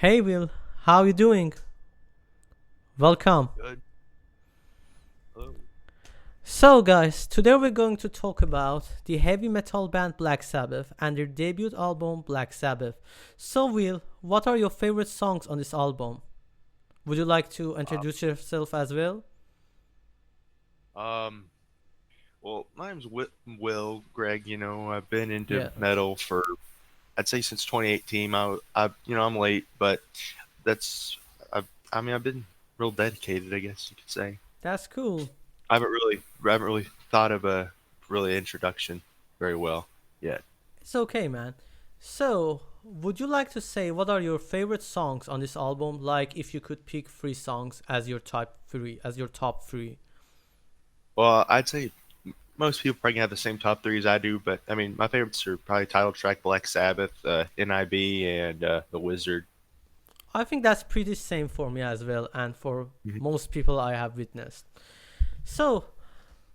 Hey Will, how you doing? Welcome. Good. Oh. So guys, today we're going to talk about the heavy metal band Black Sabbath and their debut album Black Sabbath. So Will, what are your favorite songs on this album? Would you like to introduce yourself as well? Um. Well, my name's Will Greg. I've been into Yeah. metal for I'd say since 2018. I'm late, but that's I've been real dedicated, I guess you could say. That's cool. I haven't really thought of a really introduction very well yet. It's okay, man. So, would you like to say what are your favorite songs on this album? Like if you could pick three songs as your top three. Well, I'd say most people probably have the same top three as I do, but I mean, my favorites are probably title track Black Sabbath, NIB, and The Wizard. I think that's pretty same for me as well, and for most people I have witnessed. So,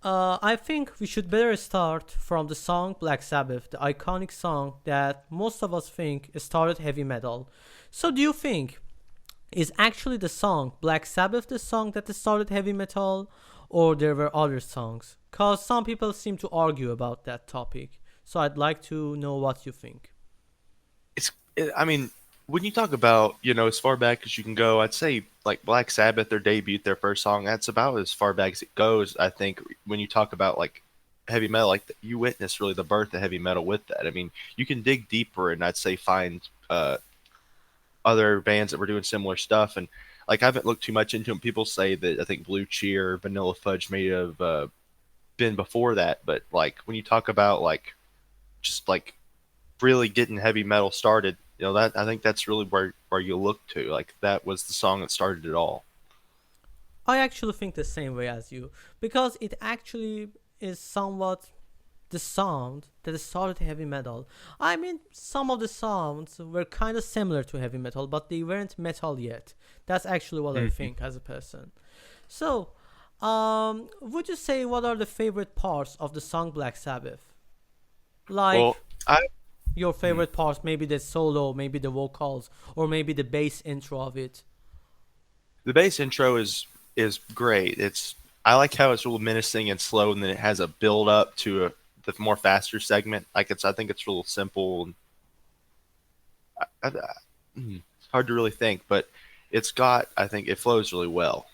I think we should better start from the song Black Sabbath, the iconic song that most of us think started heavy metal. So, do you think is actually the song Black Sabbath the song that started heavy metal, or there were other songs? Cause some people seem to argue about that topic. So, I'd like to know what you think. I mean, when you talk about, as far back as you can go, I'd say like Black Sabbath, their debut, their first song, that's about as far back as it goes. I think when you talk about like heavy metal, like you witness really the birth of heavy metal with that. I mean, you can dig deeper and I'd say find other bands that were doing similar stuff. And like I haven't looked too much into them. People say that I think Blue Cheer, Vanilla Fudge may have been before that, but like when you talk about like just like really getting heavy metal started, that I think that's really where you look to. Like that was the song that started it all. I actually think the same way as you because it actually is somewhat the sound that started heavy metal. I mean, some of the sounds were kind of similar to heavy metal, but they weren't metal yet. That's actually what I Mhm. think as a person. So, would you say what are the favorite parts of the song Black Sabbath? Like Well, I your hmm. favorite parts, maybe the solo, maybe the vocals, or maybe the bass intro of it. The bass intro is great. I like how it's real menacing and slow, and then it has a build up to the more faster segment. I think it's real simple. And it's hard to really think, but I think it flows really well.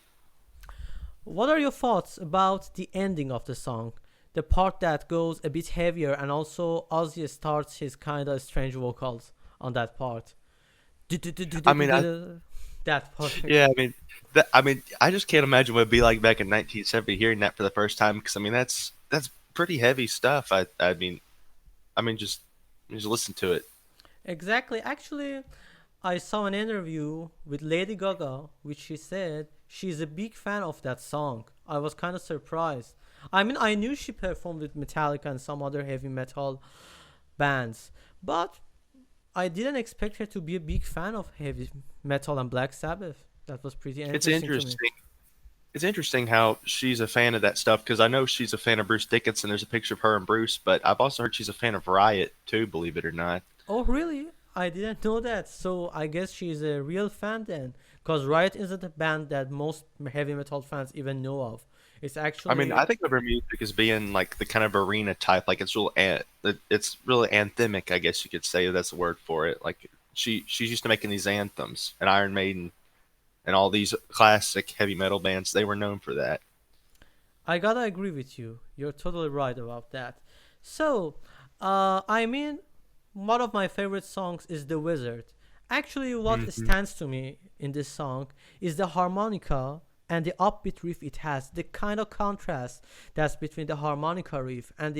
What are your thoughts about the ending of the song? The part that goes a bit heavier and also Ozzy starts his kind of strange vocals on that part. I mean, That part. yeah, I mean, I just can't imagine what it'd be like back in 1970 hearing that for the first time. Because I mean, that's pretty heavy stuff. Just listen to it. Exactly. Actually, I saw an interview with Lady Gaga, which she said she's a big fan of that song. I was kind of surprised. I mean, I knew she performed with Metallica and some other heavy metal bands, but I didn't expect her to be a big fan of heavy metal and Black Sabbath. That was pretty It's interesting to me. interesting. It's interesting how she's a fan of that stuff because I know she's a fan of Bruce Dickinson. There's a picture of her and Bruce, but I've also heard she's a fan of Riot too. Believe it or not. Oh, really? I didn't know that. So I guess she's a real fan then. Because Riot isn't a band that most heavy metal fans even know of. It's I mean, actually I think of her music as being like the kind of arena type. Like it's really anthemic. I guess you could say that's the word for it. Like she's used to making these anthems, and Iron Maiden and all these classic heavy metal bands. They were known for that. I gotta agree with you. You're totally right about that. So, I mean, one of my favorite songs is The Wizard. Actually, what Hmm. stands to me in this song is the harmonica and the upbeat riff it has. The kind of contrast that's between the harmonica riff and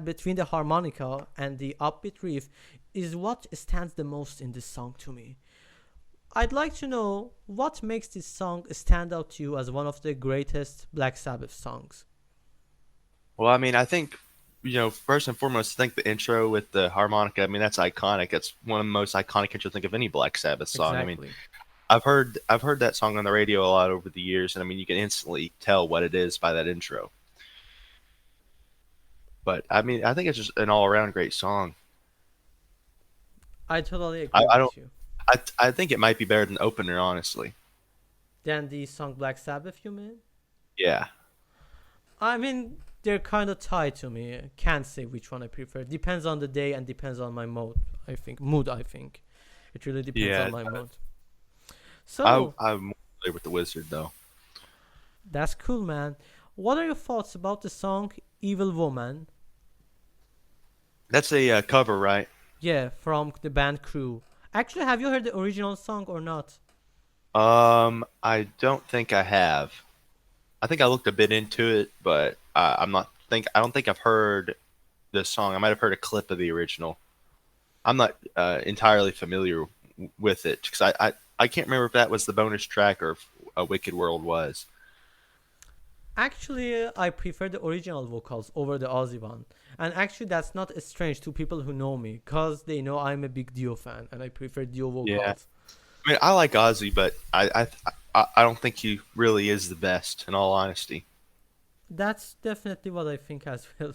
between the harmonica and the upbeat riff is what stands the most in this song to me. I'd like to know what makes this song stand out to you as one of the greatest Black Sabbath songs. Well, I mean, I think first and foremost, I think the intro with the harmonica. I mean, that's iconic. It's one of the most iconic intros I think of any Black Sabbath song. I mean, Exactly. I've heard that song on the radio a lot over the years, and I mean, you can instantly tell what it is by that intro. But I mean, I think it's just an all around great song. I totally I, agree I don't with you. I think it might be better than Opener, honestly. Than the song Black Sabbath, you mean? Yeah. I mean, they're kind of tied to me. Can't say which one I prefer. Depends on the day and depends on my mood. I think mood. I think it really depends on Yeah. my mood. So I'm more familiar with the Wizard though. that's cool, man. What are your thoughts about the song "Evil Woman"? That's a cover, right? Yeah, from the band Crew. Actually, have you heard the original song or not? I don't think I have. I think I looked a bit into it, but I don't think I've heard the song. I might have heard a clip of the original. I'm not entirely familiar with it because I can't remember if that was the bonus track or if a Wicked World was. Actually, I prefer the original vocals over the Ozzy one. And actually, that's not strange to people who know me, because they know I'm a big Dio fan and I prefer Dio Yeah, vocals. I mean I like Ozzy, but I don't think he really is the best. In all honesty. That's definitely what I think as well.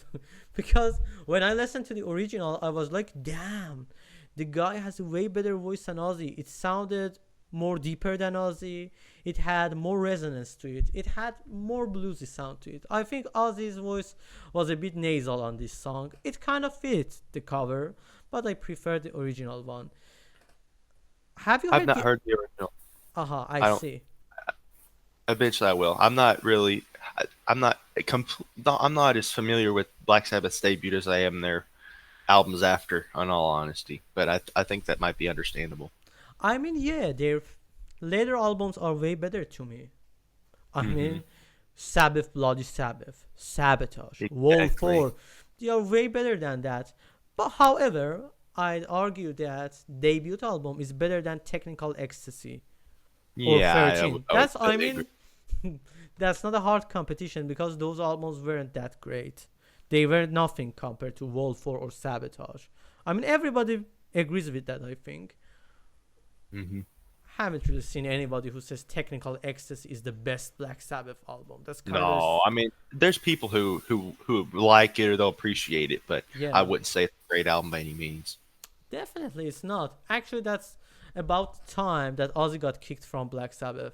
Because when I listened to the original, I was like, damn, the guy has a way better voice than Ozzy. It sounded more deeper than Ozzy. It had more resonance to it. It had more bluesy sound to it. I think Ozzy's voice was a bit nasal on this song. It kind of fit the cover, but I prefer the original one. Have you I've heard not the? heard the original. Aha, I I don't. see. Eventually, I will. I'm not really. I'm not. I'm not as familiar with Black Sabbath's debut as I am their albums after. In all honesty, but I think that might be understandable. I mean, yeah, their later albums are way better to me. I Hmm. mean, Sabbath, Bloody Sabbath, Sabotage, Wall Exactly. 4, they are way better than that. But however, I'd argue that debut album is better than Technical Ecstasy or Yeah, 13. I would That's, I totally agree. mean, that's not a hard competition because those albums weren't that great. They were nothing compared to Wall 4 or Sabotage. I mean, everybody agrees with that, I think. Hmm. Haven't really seen anybody who says Technical Ecstasy is the best Black Sabbath album. That's kind of, No, I mean, there's people who like it or they'll appreciate it, but I yeah. wouldn't say it's a great album by any means. Definitely, it's not. Actually, that's about the time that Ozzy got kicked from Black Sabbath.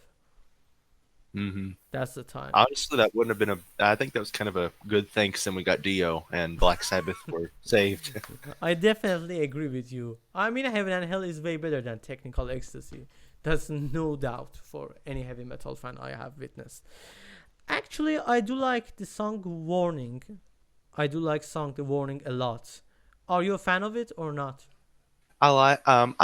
Hmm. That's the time. Honestly, that wouldn't have been a. I think that was kind of a good thing, 'cause then we got Dio and Black Sabbath were saved. I definitely agree with you. I mean, Heaven and Hell is way better than Technical Ecstasy. That's no doubt for any heavy metal fan I have witnessed. Actually, I do like the song Warning. I do like song The Warning a lot. Are you a fan of it or not? I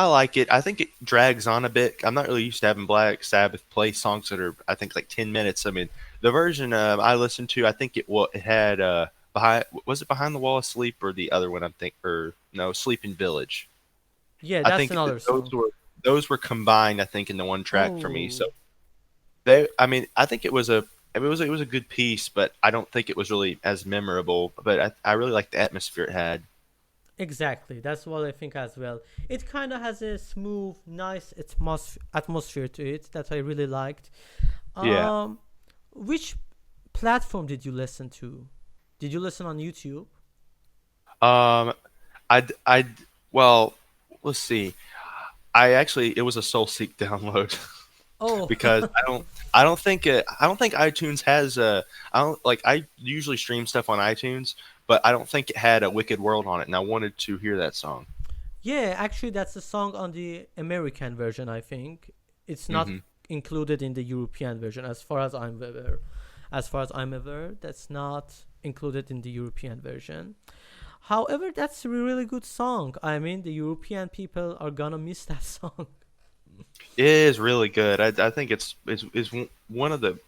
like it. I think it drags on a bit. I'm not really used to having Black Sabbath play songs that are I think like 10 minutes. I mean, the version I listened to, I think it had behind was it Behind the Wall of Sleep or the other one I'm think or no Sleeping Village. Yeah, I that's think another those song. were combined I think into one track for me. So Oh, they I mean I think it was a good piece, but I don't think it was really as memorable. But I really like the atmosphere it had. exactly. That's what I think as well. It kind of has a smooth, nice atmosphere to it that I really liked. Yeah. Um, which platform did you listen to? Did you listen on YouTube? Um, I well, let's see. I actually it was a SoulSeek download Oh, because I don't think iTunes has I don't like I usually stream stuff on iTunes, but I don't think it had a Wicked World on it, and I wanted to hear that song. yeah. Actually, that's the song on the American version. I think it's not Hmm. included in the European version, as far as I'm aware. As far as I'm aware, that's not included in the European version. However, that's a really good song. I mean, the European people are gonna miss that song. It is really good. I think it's one of the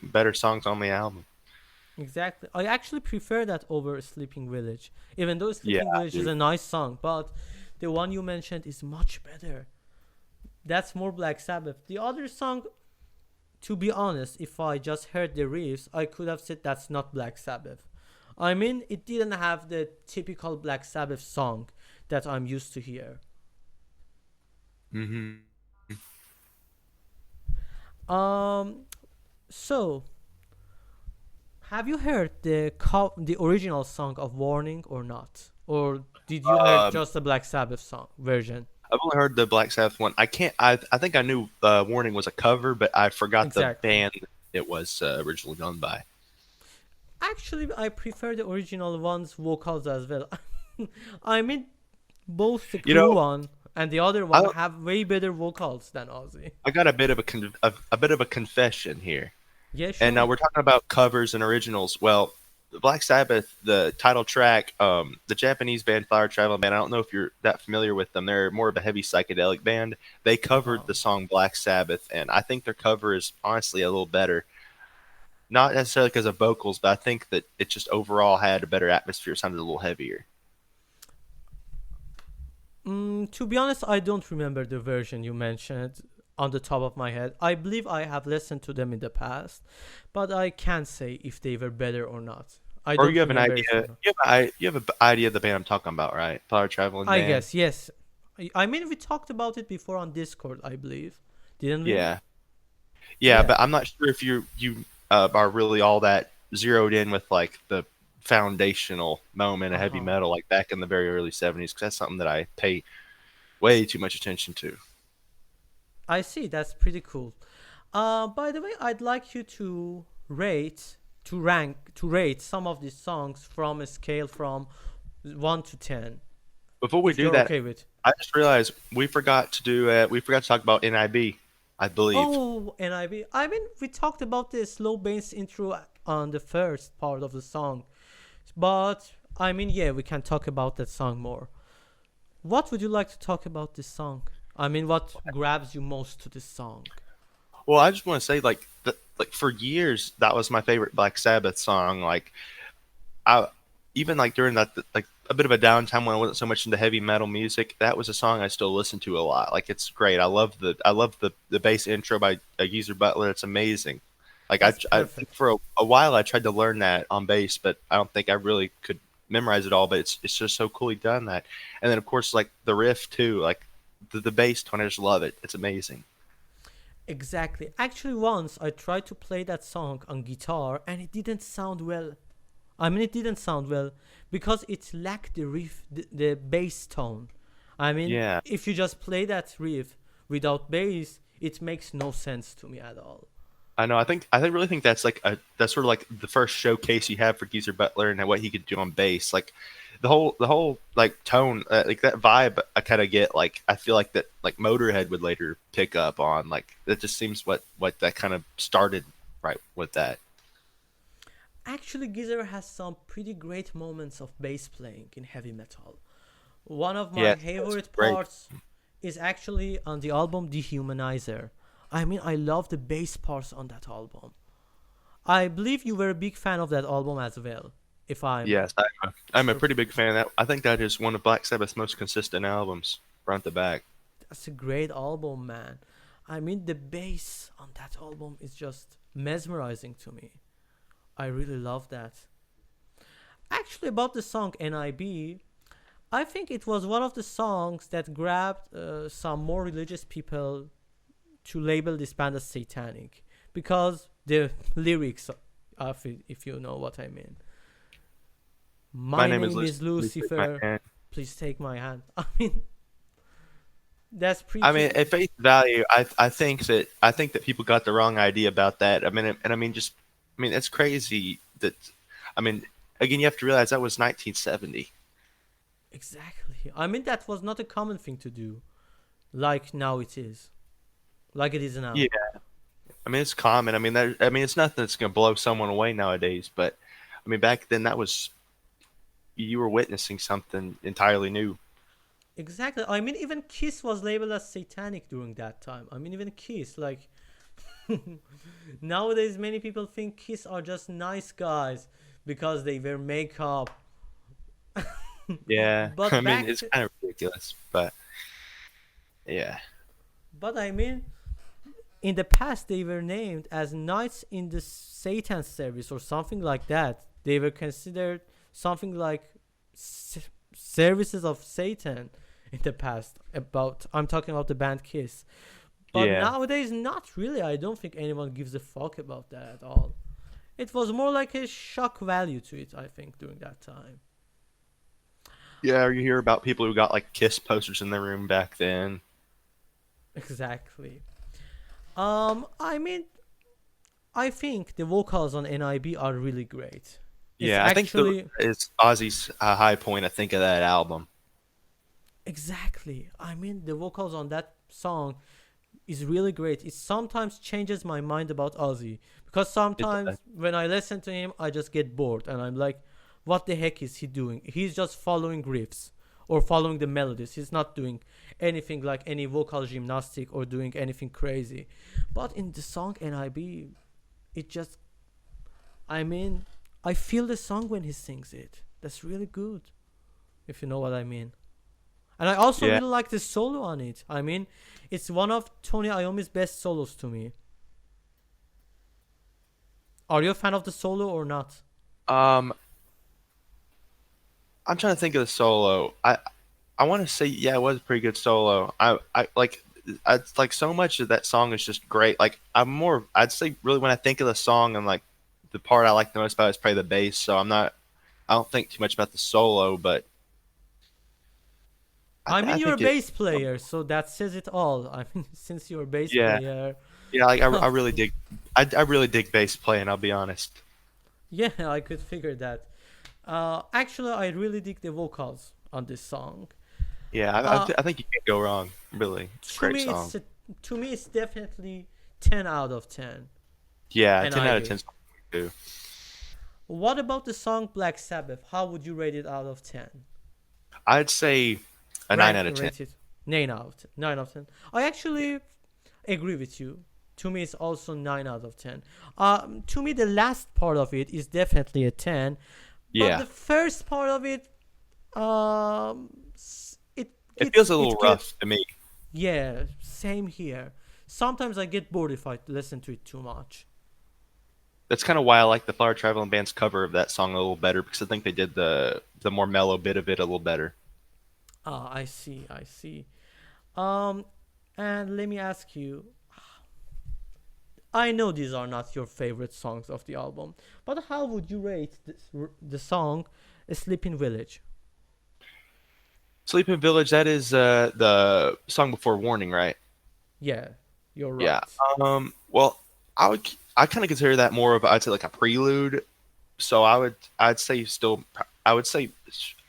better songs on the album. Exactly. I actually prefer that over Sleeping Village. Even though Yeah, Sleeping I Village is do. a nice song, but the one you mentioned is much better. That's more Black Sabbath. The other song, to be honest, if I just heard the riffs, I could have said that's not Black Sabbath. I mean, it didn't have the typical Black Sabbath song that I'm used to hear. Hmm. Um, so have you heard the original song of Warning or not? Or did you heard Um, just the Black Sabbath song version? I've only heard the Black Sabbath one. I can't. I think I knew "Warning" was a cover, but I forgot the Exactly. band it was originally done by. Actually, I prefer the original one's vocals as well. I mean, both the You Crew know, one and the other I one have way better vocals than Ozzy. I got a bit of a bit of a confession here, Yeah, and now sure. we're talking about covers and originals. Well, the Black Sabbath, the title track, the Japanese band Fire Traveling Band. I don't know if you're that familiar with them. They're more of a heavy psychedelic band. They covered Uh-huh. the song Black Sabbath, and I think their cover is honestly a little better. Not necessarily because of vocals, but I think that it just overall had a better atmosphere, sounded a little heavier. To be honest, I don't remember the version you mentioned on the top of my head. I believe I have listened to them in the past, but I can't say if they were better or not. I Or you don't have an remember idea? it or not. You have an idea of the band I'm talking about, right? Fire Traveling I Band. guess, yes. I mean, we talked about it before on Discord, I believe. Didn't we? Yeah, yeah, Yeah. but I'm not sure if you are really all that zeroed in with like the foundational moment of heavy Uh-huh. metal, like back in the very early '70s, because that's something that I pay way too much attention to. I see. That's pretty cool. By the way, I'd like you to rate some of these songs from a scale from 1 to 10, Before we if do you're that, okay with. I just realized we forgot to talk about NIB, I believe. Oh, and I mean, we talked about the slow bass intro on the first part of the song, but I mean, yeah, we can talk about that song more. What would you like to talk about this song? I mean, what grabs you most to this song? Well, I just want to say like for years that was my favorite Black Sabbath song. Like I even like during that like a bit of a downtime when I wasn't so much into heavy metal music, that was a song I still listen to a lot. Like it's great. I love the bass intro by Geezer Butler. It's amazing. Like That's I think perfect. for a while I tried to learn that on bass, but I don't think I really could memorize it all. But it's just so cool he done that. And then of course like the riff too, like the bass tone. I just love it. It's amazing. Exactly. Actually, once I tried to play that song on guitar and it didn't sound well. I mean, it didn't sound well because it lacked the riff, the bass tone. I mean, Yeah. if you just play that riff without bass, it makes no sense to me at all. I know. Really think that's sort of like the first showcase you have for Geezer Butler and what he could do on bass. Like the whole like tone, like that vibe. I kind of get like I feel like that like Motorhead would later pick up on. Like that just seems what that kind of started right with that. Actually, Geezer has some pretty great moments of bass playing in heavy metal. One of my Yeah, it's favorite great. parts is actually on the album Dehumanizer. I mean, I love the bass parts on that album. I believe you were a big fan of that album as well, if I'm Yes, I'm a sure. pretty big fan of that. I think that is one of Black Sabbath's most consistent albums, front to back. That's a great album, man. I mean, the bass on that album is just mesmerizing to me. I really love that. Actually, about the song NIB, I think it was one of the songs that grabbed some more religious people to label this band as satanic because the lyrics, if you know what I mean. My My name is name is Lucy My Lucifer. Man. Please take my hand. I mean, that's I mean, pretty. at face value, I think that people got the wrong idea about that. I mean, and I mean, just I mean, it's crazy that I mean, again, you have to realize that was 1970. Exactly. I mean, that was not a common thing to do, like now it is, like it is Yeah, now. I mean, it's common. I mean, it's nothing that's gonna blow someone away nowadays. But I mean, back then, that was you were witnessing something entirely new. Exactly. I mean, even Kiss was labeled as satanic during that time. I mean, even Kiss, like, nowadays, many people think Kiss are just nice guys because they wear makeup. Yeah, I But mean, back, it's kind of ridiculous, but yeah, but I mean, in the past, they were named as knights in the Satan service or something like that. They were considered something like services of Satan in the past. About I'm talking about the band Kiss. But yeah. nowadays, not really. I don't think anyone gives a fuck about that at all. It was more like a shock value to it, I think, during that time. Yeah, you hear about people who got like Kiss posters in their room back then. Exactly. I mean, I think the vocals on NIB are really great. It's Yeah, I think the actually is Ozzy's high point. I think of that album. exactly. I mean, the vocals on that song is really great. It sometimes changes my mind about Ozzy because It, sometimes when I listen to him, I just get bored and I'm like, what the heck is he doing? He's just following riffs or following the melodies. He's not doing anything like any vocal gymnastic or doing anything crazy. But in the song NIB, it just, I mean, I feel the song when he sings it. That's really good, if you know what I mean. And I also yeah. really like the solo on it. I mean, it's one of Tony Iommi's best solos to me. Are you a fan of the solo or not? Um, I'm trying to think of the solo. I want to say yeah, it was a pretty good solo. I like so much of that song is just great. Like I'm more I'd say really when I think of the song and like the part I like the most about it is probably the bass. So I don't think too much about the solo, but I mean, I you're a think it bass player, so that says it all. I mean, since you're a bass yeah. player, Yeah, like I really dig I really dig bass playing, I'll be honest. yeah, I could figure that. Actually, I really dig the vocals on this song. Yeah, Uh, I think you can't go wrong, really. It's a to great me, song. to me, it's definitely 10 out of 10. Yeah, 10 out of NIB. 10 too. What about the song Black Sabbath? How would you rate it out of 10? I'd say a 9 out of 10. Rate it 9 out of 10. 9 out of 10. I actually agree with you. To me, it's also 9 out of 10. To me, the last part of it is definitely a 10, but Yeah. the first part of it, it It feels gets a little it get rough to me. yeah, same here. Sometimes I get bored if I listen to it too much. That's kind of why I like the Flower Traveling Band's cover of that song a little better because I think they did the more mellow bit of it a little better. Ah, I see, I see. Um, and let me ask you, I know these are not your favorite songs of the album, but how would you rate the song Sleeping Village? Sleeping Village, that is the song before Warning, right? Yeah, you're Yeah. right. Well, I kind of consider that more of I'd say like a prelude. So I'd say still I would say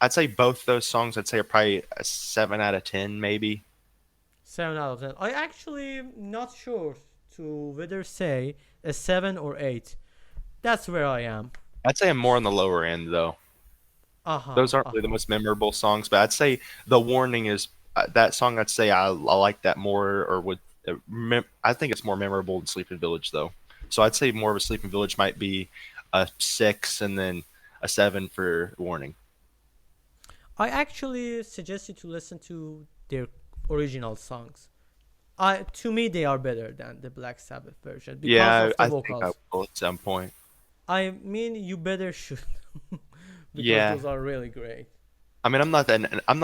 I'd say both those songs I'd say are probably a 7 out of 10 maybe. 7 out of 10. I actually not sure to whether say a 7 or 8. That's where I am. I'd say I'm more on the lower end though. Uh-huh, Those aren't really the uh-huh. most memorable songs, but I'd say the Warning is that song. I'd say I like that more, or would I think it's more memorable than Sleeping Village though. So I'd say more of a Sleeping Village might be a 6, and then a 7 for Warning. I actually suggest you to listen to their original songs. I to me they are better than the Black Sabbath version because Yeah, of the I think I vocals. will at some point. I mean you better should because Yeah, those are really great. I mean I'm not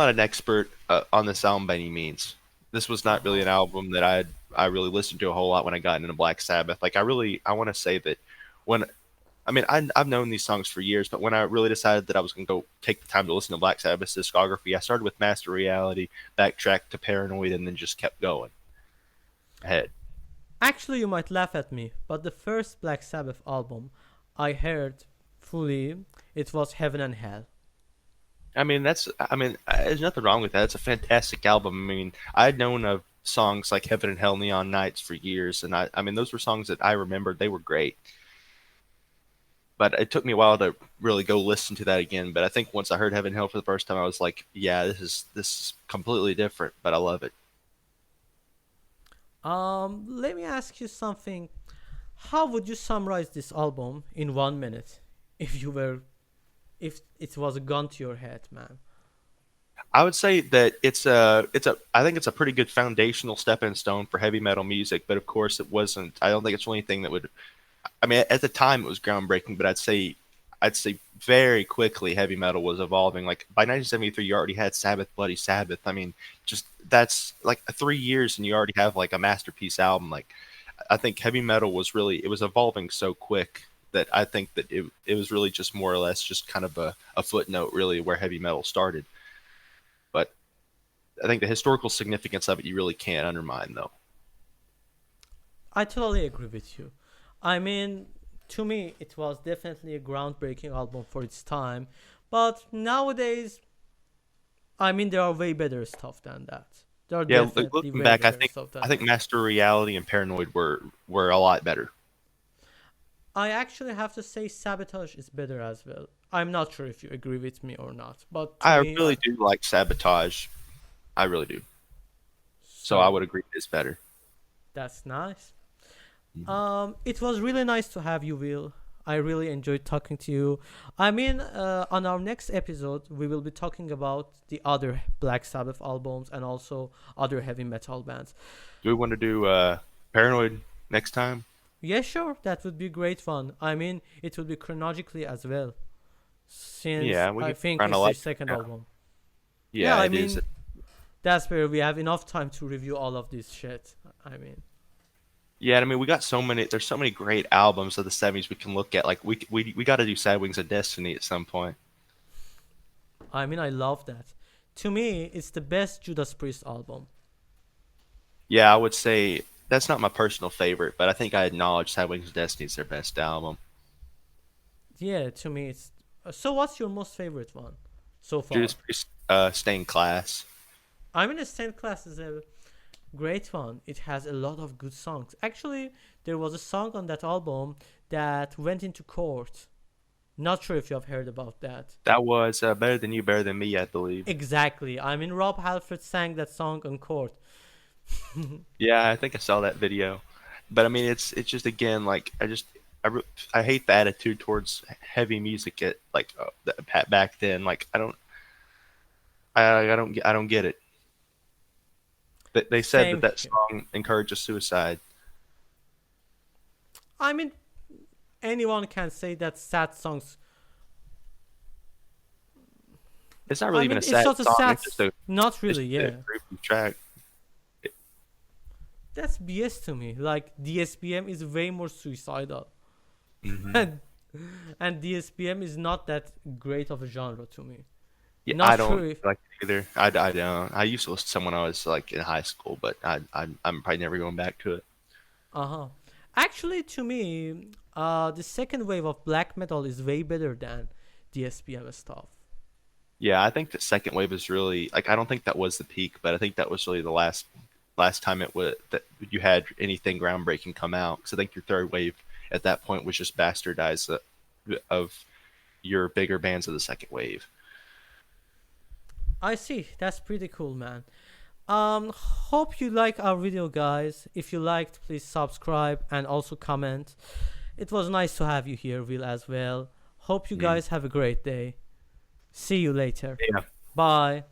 an expert on this album by any means. This was not really Uh-huh. an album that I really listened to a whole lot when I got into Black Sabbath. Like I want to say that when I've known these songs for years, but when I really decided that I was going to go take the time to listen to Black Sabbath's discography, I started with Master Reality, backtracked to Paranoid, and then just kept going ahead. Actually you might laugh at me, but the first Black Sabbath album I heard fully it was Heaven and Hell. I mean, there's nothing wrong with that. It's a fantastic album. I mean, I'd known of songs like Heaven and Hell, Neon Nights for years, and I mean, those were songs that I remembered. They were great. But it took me a while to really go listen to that again. But I think once I heard Heaven and Hell for the first time, I was like, yeah, this is completely different, but I love it. Let me ask you something. How would you summarize this album in 1 minute if you were if it was a gun to your head, man? I would say that I think it's a pretty good foundational stepping stone for heavy metal music, but of course it wasn't. I don't think it's really anything that would. I mean, at the time it was groundbreaking, but I'd say very quickly heavy metal was evolving. Like by 1973, you already had Sabbath, Bloody Sabbath. I mean, just that's like 3 years, and you already have like a masterpiece album. Like I think heavy metal was really it was evolving so quick that I think that it was really just more or less just kind of a footnote really where heavy metal started. I think the historical significance of it you really can't undermine though. I totally agree with you. I mean, to me, it was definitely a groundbreaking album for its time. But nowadays, I mean, there are way better stuff than that. There are Yeah, definitely looking way back, better stuff I than think that. Master Reality and Paranoid were a lot better. I actually have to say Sabotage is better as well. I'm not sure if you agree with me or not, but to I me, really do like Sabotage. I really do. So I so would agree it's better. that's nice. Mhm. It was really nice to have you, Will. I really enjoyed talking to you. I mean, on our next episode, we will be talking about the other Black Sabbath albums and also other heavy metal bands. Do we want to do Paranoid next time? Yeah, sure, that would be great fun. I mean, it will be chronologically as well, since Yeah, we I can think it's their chronological second now. album. Yeah, Yeah, I it is. mean, that's where we have enough time to review all of this shit. I mean, Yeah, I mean, we got so many. There's so many great albums of the '70s we can look at. Like we got to do Sad Wings of Destiny at some point. I love that. To me, it's the best Judas Priest album. Yeah, I would say that's not my personal favorite, but I think I acknowledge Sad Wings of Destiny is their best album. Yeah, to me, it's. So, what's your most favorite one so Judas far? Priest, Stained Class. Stand Class is a great one. It has a lot of good songs. Actually, there was a song on that album that went into court. Not sure if you have heard about that. That was Better Than You, Better Than Me, I believe. Exactly. Rob Halford sang that song on court. Yeah, I think I saw that video. But I mean, it's just again like I hate the attitude towards heavy music at like back then. Like I don't get it. They said that Same that here. song encourages suicide. I mean, anyone can say that sad songs. It's not really even a It's sad just a song. sad. It's just a Not it's really, just a yeah. groovy track. That's BS to me. Like, DSPM is way more suicidal. Hmm. and and DSPM is not that great of a genre to me. Yeah, Not I sure don't if like it either. I don't. I used to listen to them when I was like in high school, but I'm probably never going back to it. uh-huh. Actually, to me, the second wave of black metal is way better than DSPM stuff. Yeah, I think the second wave is really like I don't think that was the peak, but I think that was really the last time it was that you had anything groundbreaking come out. Because I think your third wave at that point was just bastardized of your bigger bands of the second wave. I see. That's pretty cool, man. Hope you like our video, guys. If you liked, please subscribe and also comment. It was nice to have you here, Will, as well. Hope you Mm. guys have a great day. See you later. Yeah. Bye.